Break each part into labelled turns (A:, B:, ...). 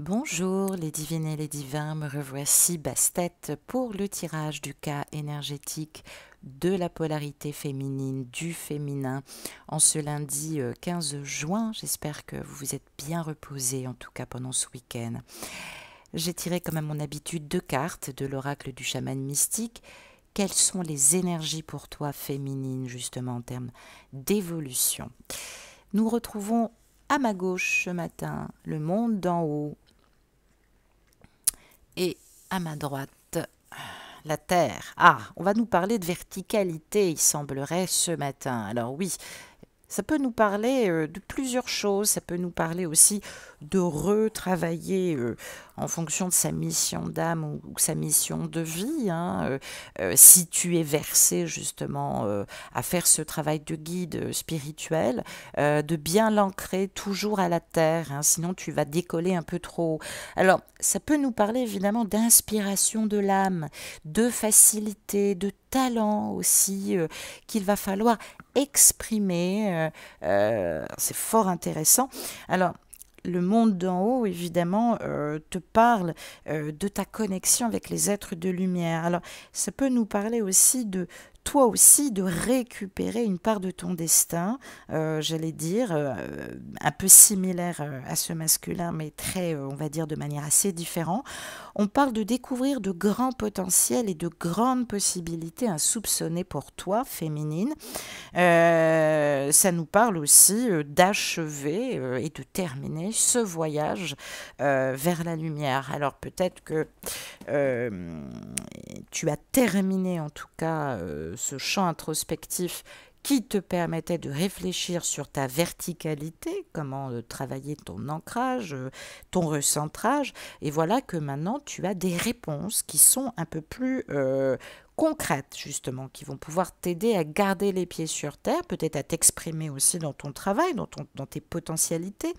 A: Bonjour les divines et les divins, me revoici Bastet pour le tirage du cas énergétique de la polarité féminine, du féminin, en ce lundi 15 juin. J'espère que vous vous êtes bien reposés, en tout cas pendant ce week-end. J'ai tiré comme à mon habitude 2 cartes de l'oracle du chaman mystique. Quelles sont les énergies pour toi féminines, justement en termes d'évolution? Nous retrouvons à ma gauche ce matin le monde d'en haut, et à ma droite, la Terre. Ah, on va nous parler de verticalité, il semblerait, ce matin. Alors oui, ça peut nous parler de plusieurs choses. Ça peut nous parler aussi de retravailler en fonction de sa mission d'âme ou sa mission de vie. Si tu es versé justement à faire ce travail de guide spirituel, de bien l'ancrer toujours à la terre, sinon tu vas décoller un peu trop haut. Alors, ça peut nous parler évidemment d'inspiration de l'âme, de facilité, de talent aussi, qu'il va falloir exprimer. C'est fort intéressant. Alors, le monde d'en haut, évidemment, te parle de ta connexion avec les êtres de lumière. Alors, ça peut nous parler aussi de toi aussi de récupérer une part de ton destin, j'allais dire, un peu similaire à ce masculin, mais très, on va dire, de manière assez différente. On parle de découvrir de grands potentiels et de grandes possibilités insoupçonnées pour toi, féminine. Ça nous parle aussi d'achever et de terminer ce voyage vers la lumière. Alors peut-être que tu as terminé en tout cas ce champ introspectif qui te permettait de réfléchir sur ta verticalité, comment travailler ton ancrage, ton recentrage, et voilà que maintenant tu as des réponses qui sont un peu plus concrètes justement, qui vont pouvoir t'aider à garder les pieds sur terre, peut-être à t'exprimer aussi dans ton travail, dans tes potentialités.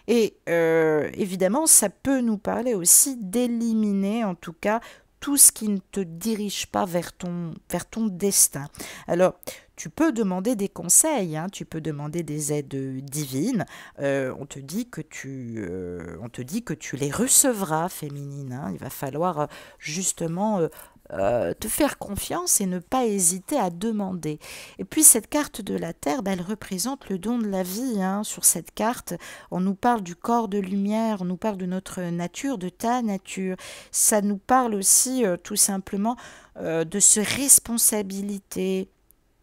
A: Et évidemment, ça peut nous parler aussi d'éliminer en tout cas tout ce qui ne te dirige pas vers ton destin. Alors, tu peux demander des conseils, tu peux demander des aides divines. On te dit que tu les recevras, féminine. Il va falloir justement te faire confiance et ne pas hésiter à demander. Et puis cette carte de la Terre, elle représente le don de la vie. Sur cette carte, on nous parle du corps de lumière, on nous parle de notre nature, de ta nature. Ça nous parle aussi tout simplement de se responsabilité,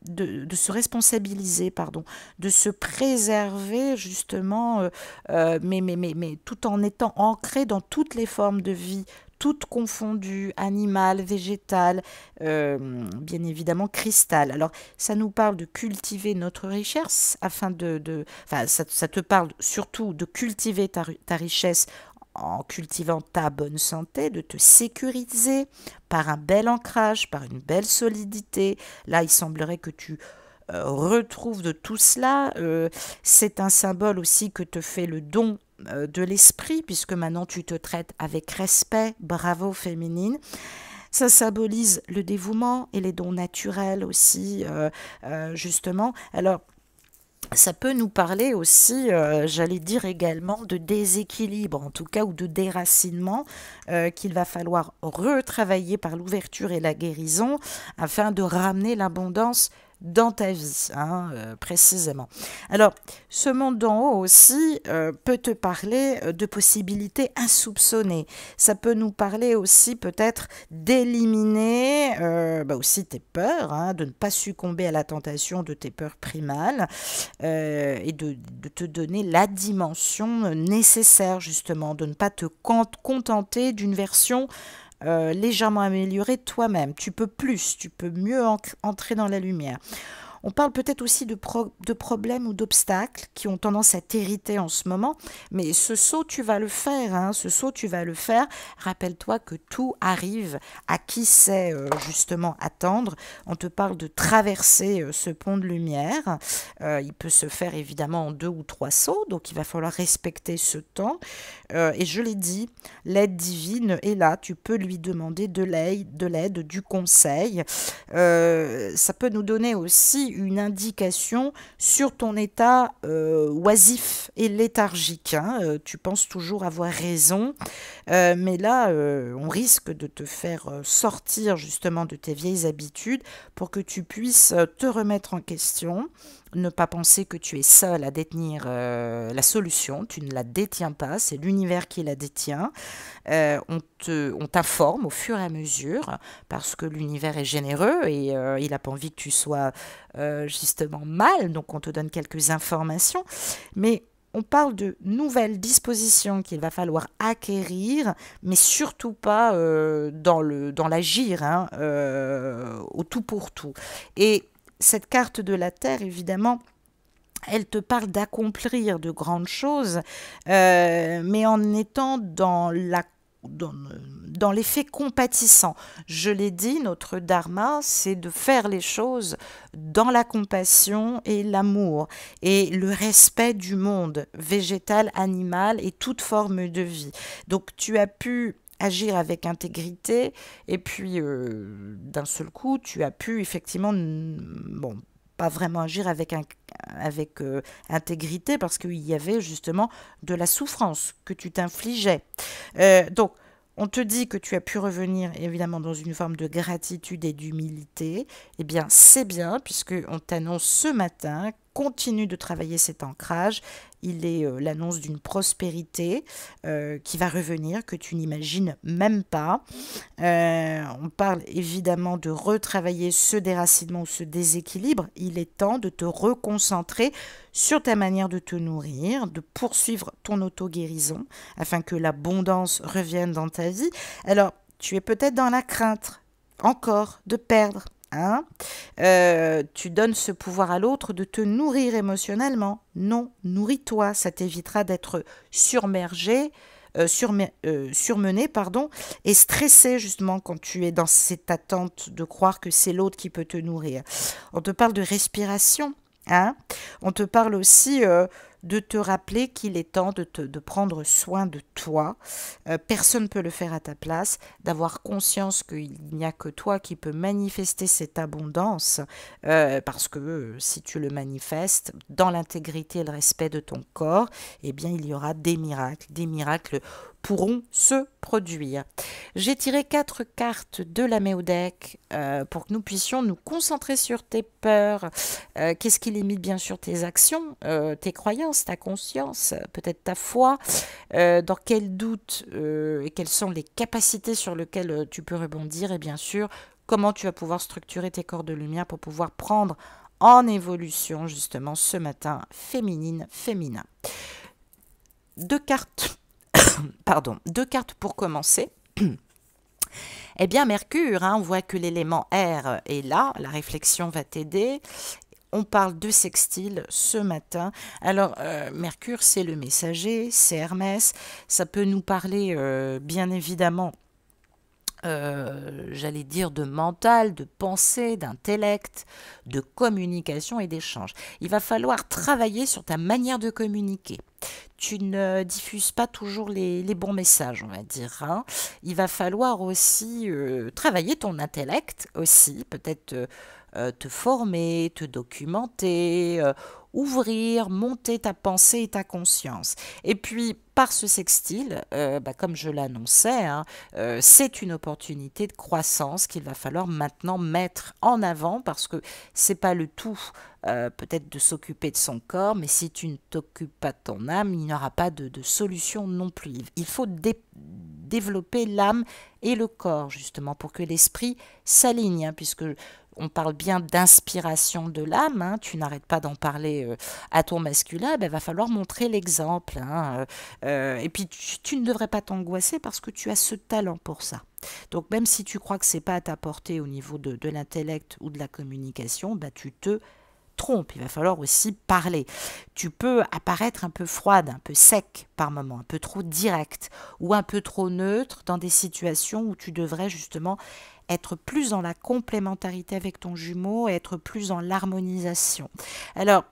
A: de se responsabiliser, pardon, de se préserver justement, mais tout en étant ancré dans toutes les formes de vie, toutes confondues, animales, végétales, bien évidemment cristal. Alors, ça nous parle de cultiver notre richesse afin enfin, ça te parle surtout de cultiver ta richesse en cultivant ta bonne santé, de te sécuriser par un bel ancrage, par une belle solidité. Là, il semblerait que tu retrouves de tout cela. C'est un symbole aussi que te fait le don de l'esprit, puisque maintenant tu te traites avec respect. Bravo, féminine. Ça symbolise le dévouement et les dons naturels aussi, justement. Alors, ça peut nous parler aussi, j'allais dire également, de déséquilibre, en tout cas, ou de déracinement, qu'il va falloir retravailler par l'ouverture et la guérison afin de ramener l'abondance dans ta vie, précisément. Alors, ce monde d'en haut aussi peut te parler de possibilités insoupçonnées. Ça peut nous parler aussi peut-être d'éliminer aussi tes peurs, de ne pas succomber à la tentation de tes peurs primales, et de te donner la dimension nécessaire justement, de ne pas te contenter d'une version légèrement améliorée de toi-même. Tu peux plus, tu peux mieux entrer dans la lumière. On parle peut-être aussi de problèmes ou d'obstacles qui ont tendance à t'irriter en ce moment, mais ce saut, tu vas le faire, ce saut, tu vas le faire. Rappelle-toi que tout arrive à qui sait justement attendre. On te parle de traverser ce pont de lumière. Il peut se faire évidemment en 2 ou 3 sauts, donc il va falloir respecter ce temps. Et je l'ai dit, l'aide divine est là, tu peux lui demander de l'aide, du conseil. Ça peut nous donner aussi une indication sur ton état oisif et léthargique, hein. Tu penses toujours avoir raison, mais là, on risque de te faire sortir justement de tes vieilles habitudes pour que tu puisses te remettre en question. Ne pas penser que tu es seul à détenir la solution, tu ne la détiens pas, c'est l'univers qui la détient. On t'informe au fur et à mesure parce que l'univers est généreux et il n'a pas envie que tu sois justement mal, donc on te donne quelques informations. Mais on parle de nouvelles dispositions qu'il va falloir acquérir, mais surtout pas dans l'agir, hein, au tout pour tout. Et cette carte de la Terre, évidemment, elle te parle d'accomplir de grandes choses, mais en étant dans l'effet compatissant. Je l'ai dit, notre dharma, c'est de faire les choses dans la compassion et l'amour et le respect du monde végétal, animal et toute forme de vie. Donc tu as pu agir avec intégrité et puis d'un seul coup tu as pu effectivement, bon, pas vraiment agir avec intégrité parce qu'il y avait justement de la souffrance que tu t'infligeais. Donc on te dit que tu as pu revenir évidemment dans une forme de gratitude et d'humilité. Eh bien, c'est bien puisque on t'annonce ce matin, continue de travailler cet ancrage. Il est l'annonce d'une prospérité qui va revenir, que tu n'imagines même pas. On parle évidemment de retravailler ce déracinement ou ce déséquilibre. Il est temps de te reconcentrer sur ta manière de te nourrir, de poursuivre ton auto-guérison afin que l'abondance revienne dans ta vie. Alors, tu es peut-être dans la crainte encore de perdre. Hein, tu donnes ce pouvoir à l'autre de te nourrir émotionnellement. Non, nourris-toi, ça t'évitera d'être surmené, pardon, et stressé justement quand tu es dans cette attente de croire que c'est l'autre qui peut te nourrir. On te parle de respiration, hein, on te parle aussi de te rappeler qu'il est temps de prendre soin de toi. Personne ne peut le faire à ta place, d'avoir conscience qu'il n'y a que toi qui peux manifester cette abondance, parce que si tu le manifestes dans l'intégrité et le respect de ton corps, eh bien il y aura des miracles pourront se produire. J'ai tiré 4 cartes de la Méodec pour que nous puissions nous concentrer sur tes peurs. Qu'est-ce qui limite bien sûr tes actions, tes croyances, ta conscience, peut-être ta foi, dans quel doute et quelles sont les capacités sur lesquelles tu peux rebondir et bien sûr comment tu vas pouvoir structurer tes corps de lumière pour pouvoir prendre en évolution justement ce matin féminin. 2 cartes. Pardon, 2 cartes pour commencer. Eh bien, Mercure, hein, on voit que l'élément air est là, la réflexion va t'aider. On parle de sextile ce matin. Alors, Mercure, c'est le messager, c'est Hermès. Ça peut nous parler, bien évidemment, j'allais dire de mental, de pensée, d'intellect, de communication et d'échange. Il va falloir travailler sur ta manière de communiquer. Tu ne diffuses pas toujours les bons messages, on va dire. Hein. Il va falloir aussi travailler ton intellect aussi, peut-être te former, te documenter, ouvrir, monter ta pensée et ta conscience. Et puis, par ce sextile, comme je l'annonçais, hein, c'est une opportunité de croissance qu'il va falloir maintenant mettre en avant parce que c'est pas le tout, peut-être de s'occuper de son corps, mais si tu ne t'occupes pas de ton âme, il n'y aura pas de solution non plus. Il faut développer l'âme et le corps, justement, pour que l'esprit s'aligne, hein, puisque on parle bien d'inspiration de l'âme, hein, tu n'arrêtes pas d'en parler à ton masculin, il va falloir montrer l'exemple. Hein, et puis tu ne devrais pas t'angoisser parce que tu as ce talent pour ça. Donc même si tu crois que ce n'est pas à ta portée au niveau de l'intellect ou de la communication, tu te trompes. Il va falloir aussi parler. Tu peux apparaître un peu froide, un peu sec par moment, un peu trop direct ou un peu trop neutre dans des situations où tu devrais justement être plus dans la complémentarité avec ton jumeau et être plus dans l'harmonisation. Alors,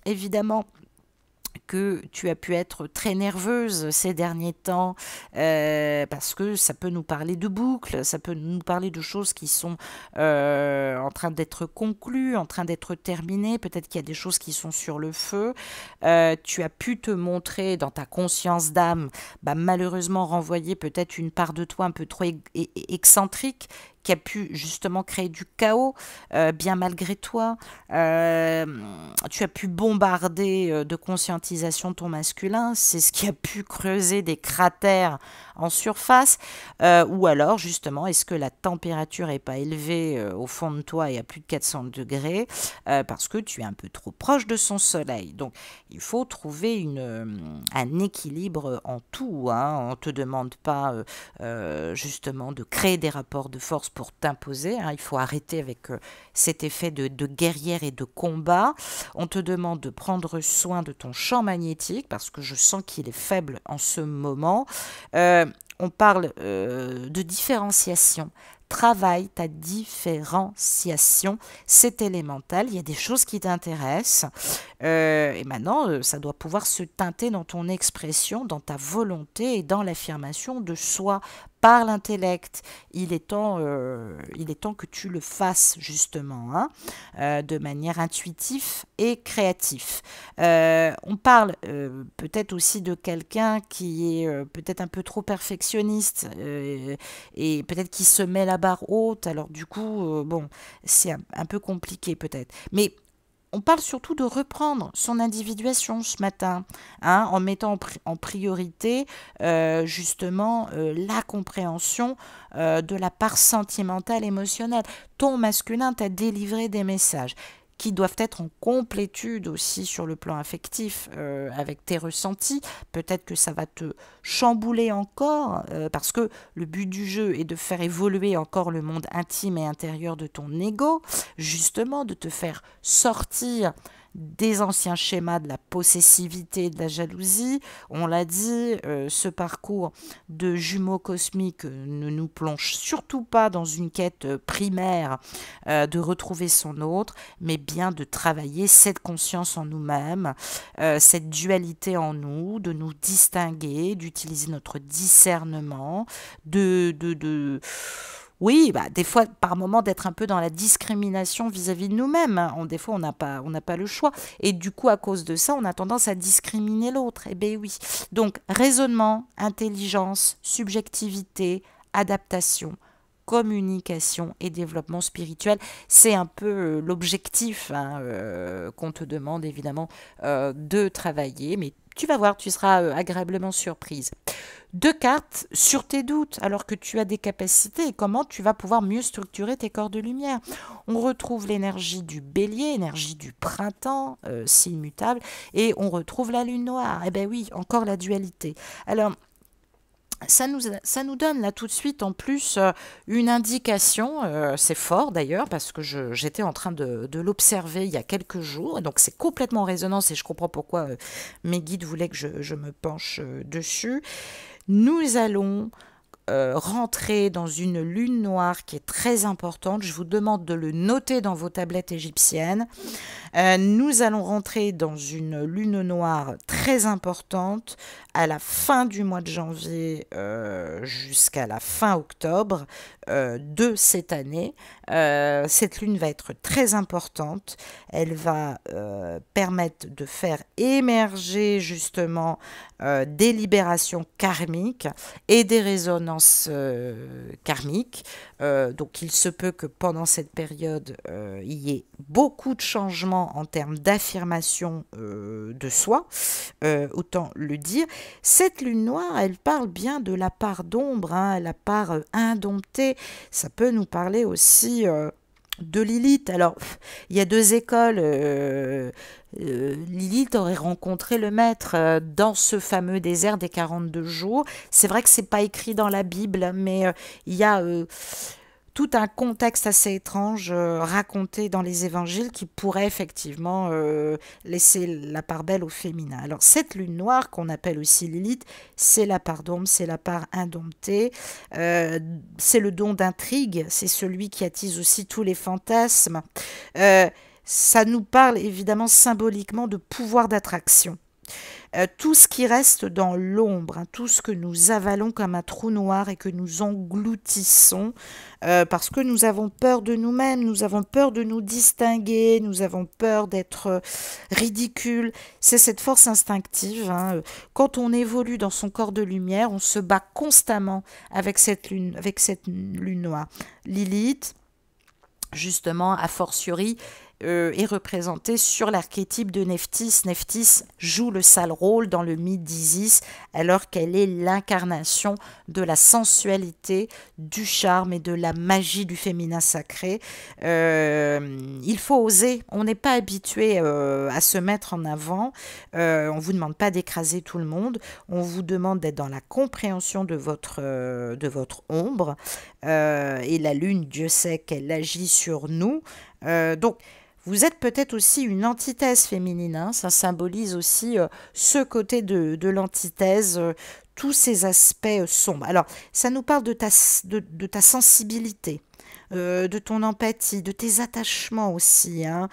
A: évidemment que tu as pu être très nerveuse ces derniers temps, parce que ça peut nous parler de boucles, ça peut nous parler de choses qui sont en train d'être conclues, en train d'être terminées, peut-être qu'il y a des choses qui sont sur le feu. Tu as pu te montrer dans ta conscience d'âme, bah, malheureusement renvoyer peut-être une part de toi un peu trop excentrique, qui a pu justement créer du chaos, bien malgré toi. Tu as pu bombarder de conscientisation ton masculin, c'est ce qui a pu creuser des cratères en surface, ou alors justement, est-ce que la température n'est pas élevée au fond de toi et à plus de 400 degrés, parce que tu es un peu trop proche de son soleil. Donc il faut trouver un équilibre en tout, hein. On ne te demande pas justement de créer des rapports de force pour t'imposer, hein. Il faut arrêter avec cet effet de guerrière et de combat. On te demande de prendre soin de ton champ magnétique parce que je sens qu'il est faible en ce moment. On parle de différenciation. Travaille ta différenciation, c'est élémental, il y a des choses qui t'intéressent et maintenant ça doit pouvoir se teinter dans ton expression, dans ta volonté et dans l'affirmation de soi par l'intellect. Il est temps que tu le fasses justement, hein, de manière intuitive et créative. On parle peut-être aussi de quelqu'un qui est peut-être un peu trop perfectionniste et peut-être qui se met la barre haute. Alors du coup, bon, c'est un peu compliqué peut-être. Mais on parle surtout de reprendre son individuation ce matin, hein, en mettant en priorité justement la compréhension de la part sentimentale, émotionnelle. Ton masculin t'a délivré des messages qui doivent être en complétude aussi sur le plan affectif avec tes ressentis. Peut-être que ça va te chambouler encore parce que le but du jeu est de faire évoluer encore le monde intime et intérieur de ton ego, justement de te faire sortir des anciens schémas de la possessivité et de la jalousie. On l'a dit, ce parcours de jumeaux cosmiques ne nous plonge surtout pas dans une quête primaire de retrouver son autre, mais bien de travailler cette conscience en nous-mêmes, cette dualité en nous, de nous distinguer, d'utiliser notre discernement, oui, bah, des fois, par moment, d'être un peu dans la discrimination vis-à-vis de nous-mêmes, hein. Des fois, on n'a pas le choix. Et du coup, à cause de ça, on a tendance à discriminer l'autre. Eh bien oui. Donc, raisonnement, intelligence, subjectivité, adaptation, communication et développement spirituel, c'est un peu l'objectif, hein, qu'on te demande évidemment de travailler. Mais tu vas voir, tu seras agréablement surprise. 2 cartes sur tes doutes, alors que tu as des capacités et comment tu vas pouvoir mieux structurer tes corps de lumière. On retrouve l'énergie du bélier, énergie du printemps, signe mutable, et on retrouve la lune noire. Eh bien oui, encore la dualité. Alors, ça nous donne là tout de suite en plus une indication, c'est fort d'ailleurs parce que j'étais en train de l'observer il y a quelques jours, et donc c'est complètement en résonance et je comprends pourquoi mes guides voulaient que je me penche dessus. Nous allons rentrer dans une lune noire qui est très importante. Je vous demande de le noter dans vos tablettes égyptiennes. Nous allons rentrer dans une lune noire très importante à la fin du mois de janvier jusqu'à la fin octobre de cette année. Cette lune va être très importante. Elle va permettre de faire émerger justement des libérations karmiques et des résonances karmiques. Donc il se peut que pendant cette période, il y ait beaucoup de changements en termes d'affirmation de soi, autant le dire. Cette lune noire, elle parle bien de la part d'ombre, hein, la part indomptée. Ça peut nous parler aussi de Lilith. Alors, il y a 2 écoles. Lilith aurait rencontré le maître dans ce fameux désert des 42 jours. C'est vrai que c'est pas écrit dans la Bible, mais il y a tout un contexte assez étrange raconté dans les évangiles qui pourrait effectivement laisser la part belle au féminin. Alors cette lune noire qu'on appelle aussi Lilith, c'est la part d'ombre, c'est la part indomptée, c'est le don d'intrigue, c'est celui qui attise aussi tous les fantasmes. Ça nous parle évidemment symboliquement de pouvoir d'attraction. tout ce qui reste dans l'ombre, hein, tout ce que nous avalons comme un trou noir et que nous engloutissons, parce que nous avons peur de nous-mêmes, nous avons peur de nous distinguer, nous avons peur d'être ridicules. C'est cette force instinctive, hein. Quand on évolue dans son corps de lumière, on se bat constamment avec cette lune noire. Lilith, justement, a fortiori, est représentée sur l'archétype de Nephthys. Nephthys joue le sale rôle dans le mythe d'Isis, alors qu'elle est l'incarnation de la sensualité, du charme et de la magie du féminin sacré. Il faut oser, on n'est pas habitué à se mettre en avant, on ne vous demande pas d'écraser tout le monde, on vous demande d'être dans la compréhension de votre ombre, et la lune, Dieu sait qu'elle agit sur nous, donc vous êtes peut-être aussi une antithèse féminine, hein. Ça symbolise aussi ce côté de l'antithèse, tous ces aspects sombres. Alors, ça nous parle de ta sensibilité, de ton empathie, de tes attachements aussi, hein,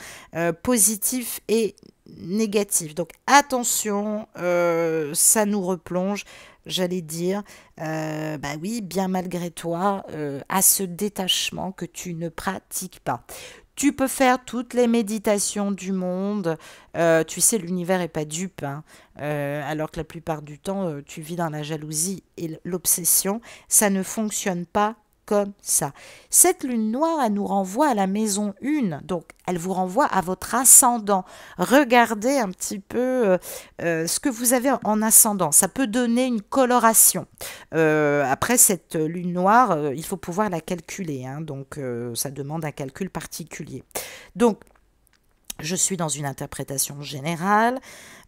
A: positifs et négatifs. Donc, attention, ça nous replonge, j'allais dire, bah oui, bien malgré toi, à ce détachement que tu ne pratiques pas. Tu peux faire toutes les méditations du monde. Tu sais, l'univers n'est pas dupe, hein. Alors que la plupart du temps, tu vis dans la jalousie et l'obsession. Ça ne fonctionne pas comme ça. Cette lune noire, elle nous renvoie à la maison 1, donc elle vous renvoie à votre ascendant. Regardez un petit peu ce que vous avez en ascendant. Ça peut donner une coloration. Après, cette lune noire, il faut pouvoir la calculer, hein, donc ça demande un calcul particulier. Donc, je suis dans une interprétation générale.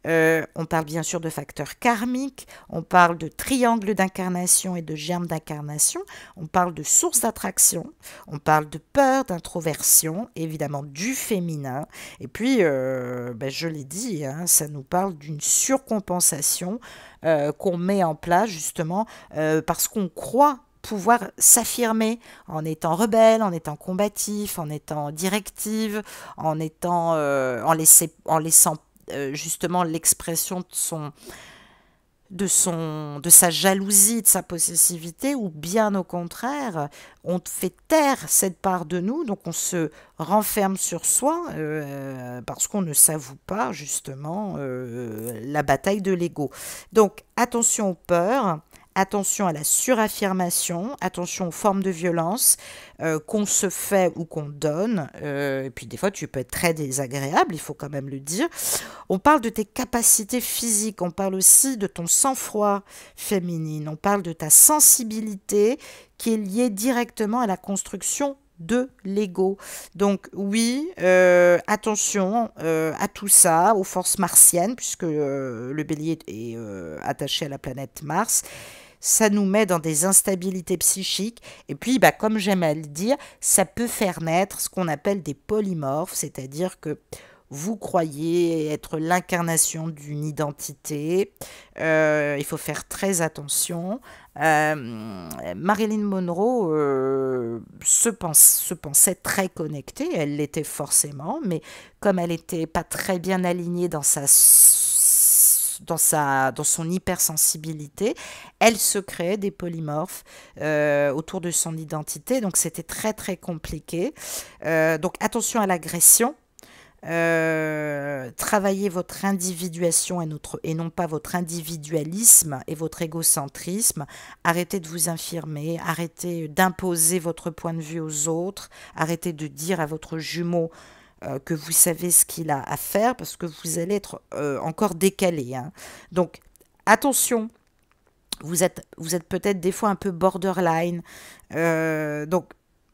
A: On parle bien sûr de facteurs karmiques, on parle de triangle d'incarnation et de germe d'incarnation, on parle de source d'attraction, on parle de peur, d'introversion, évidemment du féminin. Et puis, je l'ai dit, hein, ça nous parle d'une surcompensation qu'on met en place justement parce qu'on croit pouvoir s'affirmer en étant rebelle, en étant combatif, en étant directive, en laissant justement l'expression de sa jalousie, de sa possessivité, ou bien au contraire, on fait taire cette part de nous, donc on se renferme sur soi parce qu'on ne s'avoue pas justement la bataille de l'ego. Donc attention aux peurs. Attention à la suraffirmation, attention aux formes de violence qu'on se fait ou qu'on donne. Et puis des fois, tu peux être très désagréable, il faut quand même le dire. On parle de tes capacités physiques, on parle aussi de ton sang-froid féminine, on parle de ta sensibilité qui est liée directement à la construction de l'ego. Donc oui, attention à tout ça, aux forces martiennes, puisque le bélier est attaché à la planète Mars. Ça nous met dans des instabilités psychiques. Et puis, comme j'aime à le dire, ça peut faire naître ce qu'on appelle des polymorphes, c'est-à-dire que vous croyez être l'incarnation d'une identité. Il faut faire très attention. Marilyn Monroe se pensait très connectée, elle l'était forcément, mais comme elle n'était pas très bien alignée dans son hypersensibilité, elle se créait des polymorphes autour de son identité, donc c'était très très compliqué. Donc attention à l'agression. Travaillez votre individuation et non pas votre individualisme et votre égocentrisme. Arrêtez de vous infirmer, arrêtez d'imposer votre point de vue aux autres, arrêtez de dire à votre jumeau que vous savez ce qu'il a à faire parce que vous allez être encore décalé, hein. Donc attention, vous êtes peut-être des fois un peu borderline, donc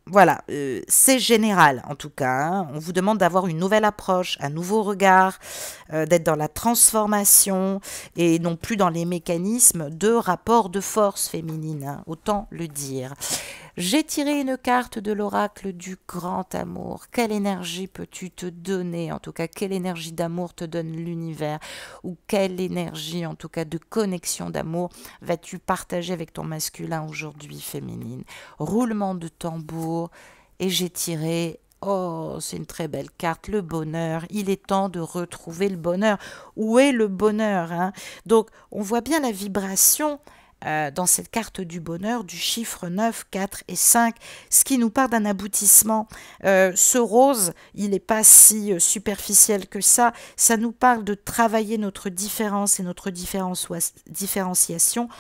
A: voilà, c'est général en tout cas, hein. On vous demande d'avoir une nouvelle approche, un nouveau regard, d'être dans la transformation et non plus dans les mécanismes de rapport de force féminine, hein, autant le dire. J'ai tiré une carte de l'oracle du grand amour. Quelle énergie peux-tu te donner? En tout cas, quelle énergie d'amour te donne l'univers? Ou quelle énergie, en tout cas, de connexion d'amour vas-tu partager avec ton masculin aujourd'hui, féminine? Roulement de tambour. Et j'ai tiré Oh, c'est une très belle carte, le bonheur. Il est temps de retrouver le bonheur. Où est le bonheur, hein? Donc, on voit bien la vibration dans cette carte du bonheur du chiffre 9, 4 et 5, ce qui nous parle d'un aboutissement. Ce rose, il n'est pas si superficiel que ça nous parle de travailler notre différence et notre différenciation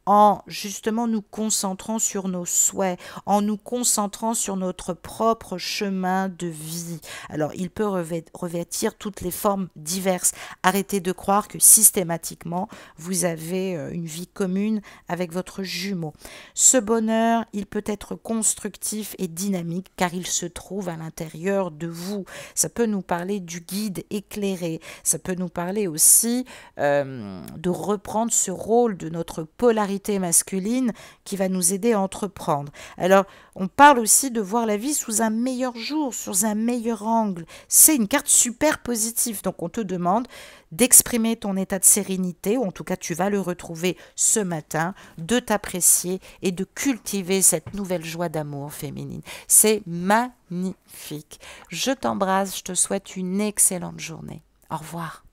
A: en justement nous concentrant sur nos souhaits, en nous concentrant sur notre propre chemin de vie. Alors, il peut revêtir toutes les formes diverses. Arrêtez de croire que systématiquement, vous avez une vie commune avec votre jumeau. Ce bonheur, il peut être constructif et dynamique car il se trouve à l'intérieur de vous. Ça peut nous parler du guide éclairé. Ça peut nous parler aussi de reprendre ce rôle de notre polarité masculine qui va nous aider à entreprendre. Alors, on parle aussi de voir la vie sous un meilleur jour, sous un meilleur angle. C'est une carte super positive. Donc, on te demande d'exprimer ton état de sérénité, ou en tout cas, tu vas le retrouver ce matin, de t'apprécier et de cultiver cette nouvelle joie d'amour féminine. C'est magnifique. Je t'embrasse, je te souhaite une excellente journée. Au revoir.